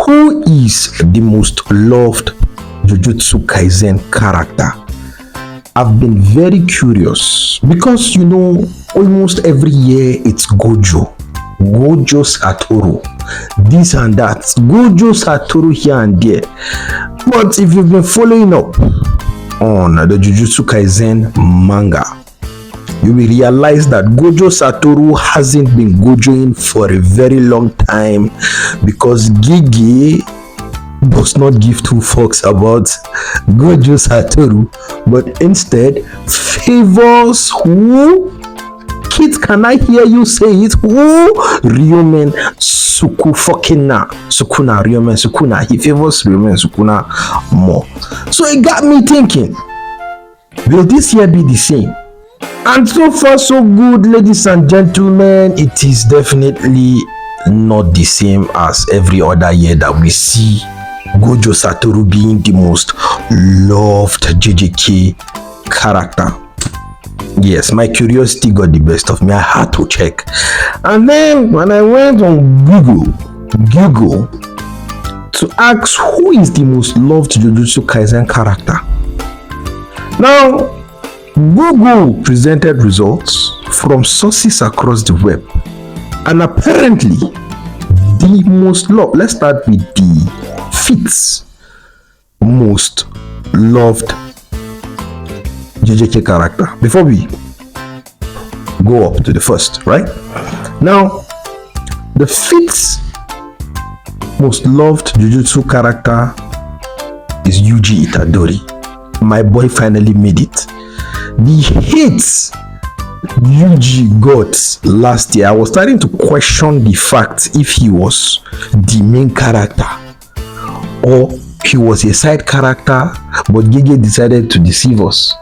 Who is the most loved Jujutsu Kaisen character? I've been very curious because almost every year it's Gojo Satoru, this and that, Gojo Satoru here and there. But if you've been following up on the Jujutsu Kaisen manga, you will realize that Gojo Satoru hasn't been gojoing for a very long time because Gege does not give two fucks about Gojo Satoru, but instead favors who? Kids, can I hear you say it? Who? Ryomen Sukuna. Ryomen Sukuna. He favors Ryomen Sukuna more. So it got me thinking, will this year be the same? And so far so good, ladies and gentlemen. It is definitely not the same as every other year that we see Gojo Satoru being the most loved JJK character. Yes, my curiosity got the best of me. I had to check. And then when I went on Google to ask who is the most loved Jujutsu Kaisen character. Now, Google presented results from sources across the web. And apparently, the most loved, let's start with the fifth most loved JJK character before we go up to the first, right? Now, the fifth most loved Jujutsu character is Yuji Itadori. My boy finally made it. The hits Yuji got last year, I was starting to question the fact if he was the main character or he was a side character, but Gege decided to deceive us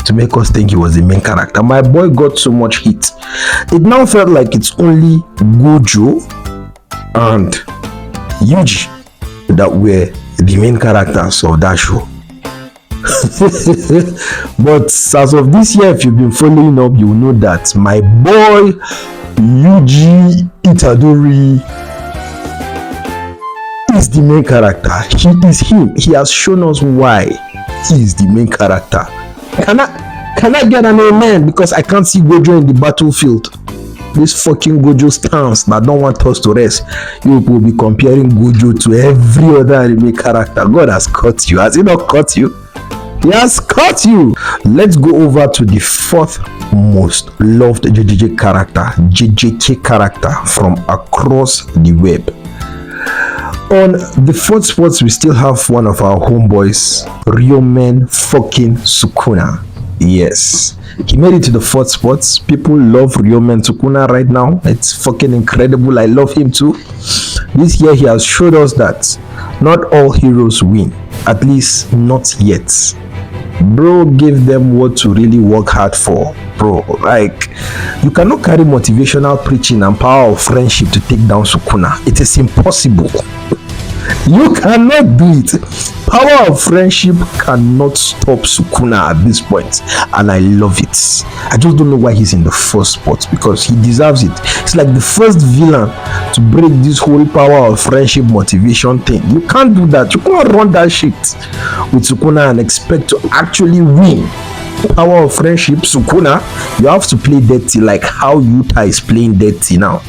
to make us think he was the main character. My boy got so much hit. It now felt like it's only Gojo and Yuji that were the main characters of that show. But as of this year, if you've been following up, you will know that my boy Yuji Itadori is the main character. He is him. He has shown us why he is the main character. Can I get an amen? Because I can't see Gojo in the battlefield. This fucking Gojo stance that don't want us to rest. You will be comparing Gojo to every other anime character. God has caught you. Has he not caught you? He has caught you. Let's go over to the fourth most loved JJK character from across the web. On the fourth spot, we still have one of our homeboys, Ryomen fucking Sukuna. Yes, he made it to the fourth spot. People love Ryomen Sukuna right now. It's fucking incredible. I love him too. This year he has showed us that not all heroes win, at least not yet. Bro gave them what to really work hard for. Bro, like, you cannot carry motivational preaching and power of friendship to take down Sukuna. It is impossible. You cannot do it. Power of friendship cannot stop Sukuna at this point, and I love it. I just don't know why he's in the first spot, because he deserves it. It's like the first villain to break this whole power of friendship motivation thing. You can't do that. You can't run that shit with Sukuna and expect to actually win. Power of friendship, Sukuna, you have to play dirty like how Yuta is playing dirty now.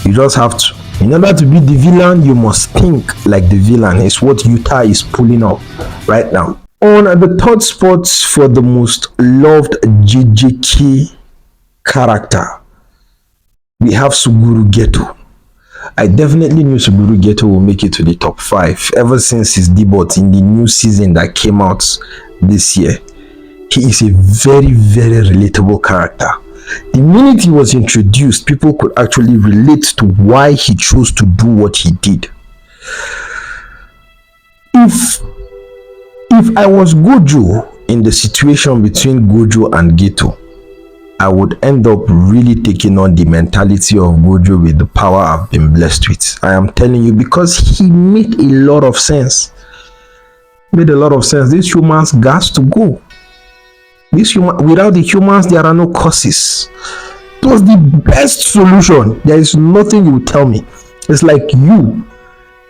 You just have to. In order to be the villain, you must think like the villain. It's what Yuta is pulling off right now. On the third spot for the most loved JJK character, we have Suguru Geto. I definitely knew Suguru Geto will make it to the top 5 ever since his debut in the new season that came out this year. He is a very, very relatable character. The minute he was introduced, people could actually relate to why he chose to do what he did. If I was Gojo in the situation between Gojo and Geto, I would end up really taking on the mentality of Gojo with the power I've been blessed with. I am telling you, because he made a lot of sense. These humans got to go. Without the humans, there are no causes. It was the best solution. There is nothing you tell me. It's like you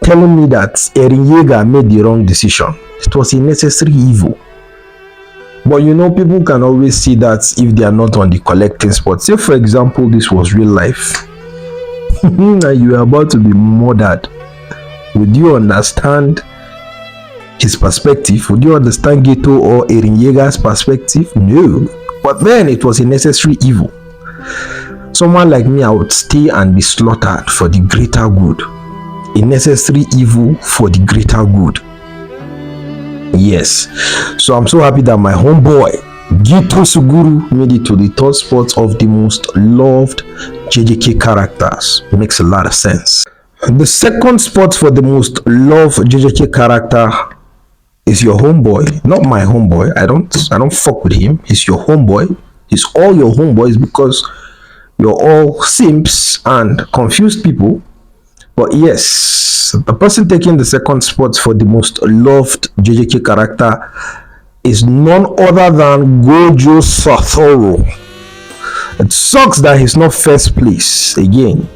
telling me that Eren Yeager made the wrong decision. It was a necessary evil. But you know, people can always see that if they are not on the collecting spot. Say, for example, this was real life. And you are about to be murdered. Would you understand his perspective? Would you understand Geto or Eren Yeager's perspective? No. But then it was a necessary evil. Someone like me, I would stay and be slaughtered for the greater good. A necessary evil for the greater good. Yes. So I'm so happy that my homeboy Geto Suguru made it to the third spot of the most loved JJK characters. It makes a lot of sense. The second spot for the most loved JJK character is your homeboy, not my homeboy. I don't fuck with him. He's your homeboy. He's all your homeboys because you're all simps and confused people. But yes, the person taking the second spot for the most loved JJK character is none other than Gojo Satoru. It sucks that he's not first place again.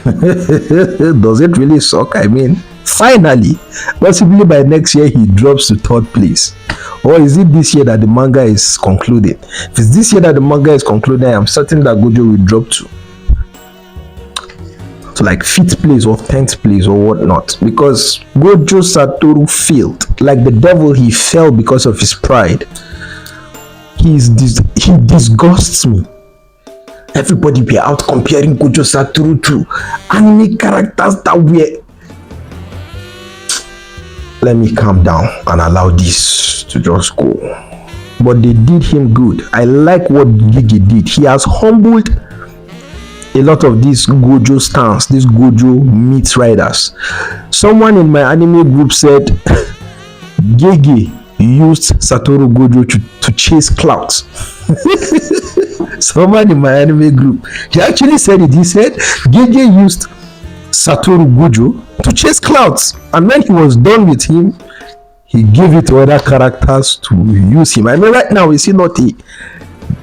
Does it really suck? I mean, finally, possibly by next year he drops to third place. Or is it this year that the manga is concluded? If it's this year that the manga is concluded, I am certain that Gojo will drop to like 5th place or 10th place or whatnot, because Gojo Satoru failed. Like the devil, he fell because of his pride. He disgusts me. Everybody be out comparing Gojo Satoru to anime characters that were... Let me calm down and allow this to just go. But they did him good. I like what Gigi did. He has humbled a lot of these Gojo stans, these Gojo meat riders. Someone in my anime group said Gigi used Satoru Gojo to chase clouds. Someone in my anime group, he actually said it. He said Gigi used Satoru Gojo to chase clouds, and when he was done with him, he gave it to other characters to use him. I mean, right now is he not a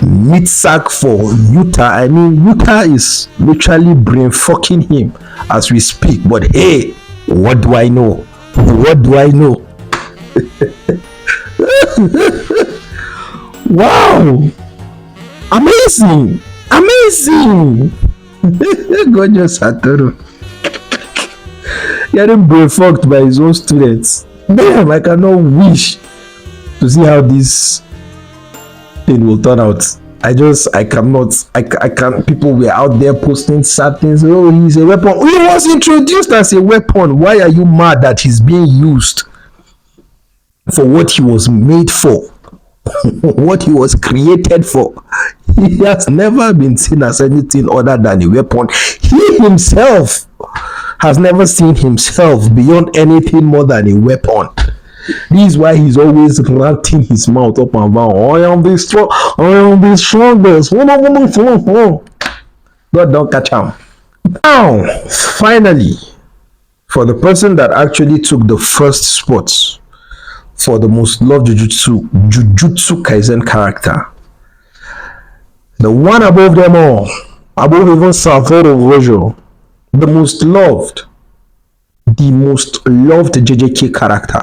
meat sack for Yuta? I mean, Yuta is literally brain fucking him as we speak. But hey, what do I know? What do I know? Wow, amazing, amazing. Gojo Satoru getting brain fucked by his own students. Damn, I cannot wish to see how this thing will turn out. I can't. People were out there posting sad things. Oh, he's a weapon. He was introduced as a weapon. Why are you mad that he's being used for what he was made for? What he was created for? He has never been seen as anything other than a weapon. He himself has never seen himself beyond anything more than a weapon. This is why he's always ranting his mouth up and down. I am the strongest. God don't catch him. Now, finally, for the person that actually took the first spot for the most loved Jujutsu Kaisen character, the one above them all, above even Satoru Gojo, the most loved JJK character.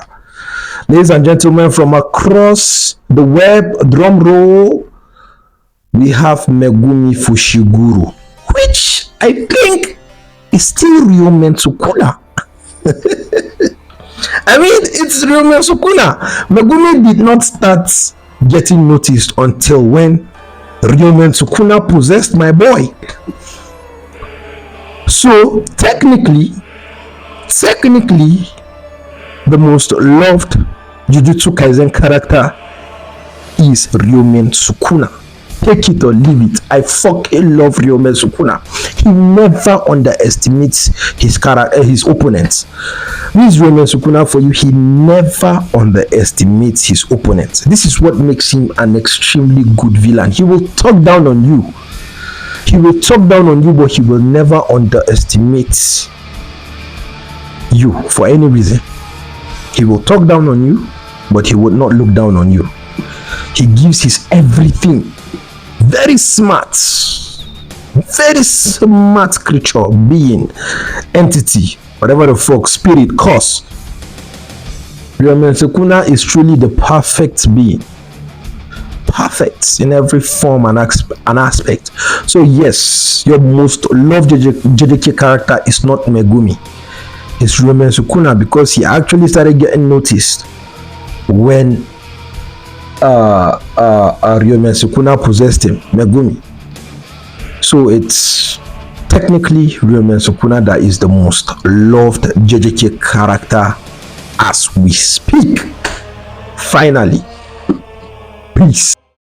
Ladies and gentlemen, from across the web, drum roll, we have Megumi Fushiguro, which I think is still Ryomen Sukuna. I mean, it's Ryomen Sukuna. Megumi did not start getting noticed until when Ryomen Sukuna possessed my boy. So technically, the most loved Jujutsu Kaisen character is Ryomen Sukuna. Take it or leave it. I fucking love Ryomen Sukuna. He never underestimates his opponents. This is Ryomen Sukuna for you. He never underestimates his opponents. This is what makes him an extremely good villain. He will talk down on you. But he will never underestimate you for any reason. He will talk down on you, but he will not look down on you. He gives his everything. Very smart creature, being, entity, whatever the fuck, spirit, curse. Ryomen Sukuna is truly the perfect being. Perfect in every form and aspect. So yes, your most loved JJK character is not Megumi. It's Ryomen Sukuna, because he actually started getting noticed when Ryomen Sukuna possessed him, Megumi. So it's technically Ryomen Sukuna that is the most loved JJK character as we speak. Finally. Peace.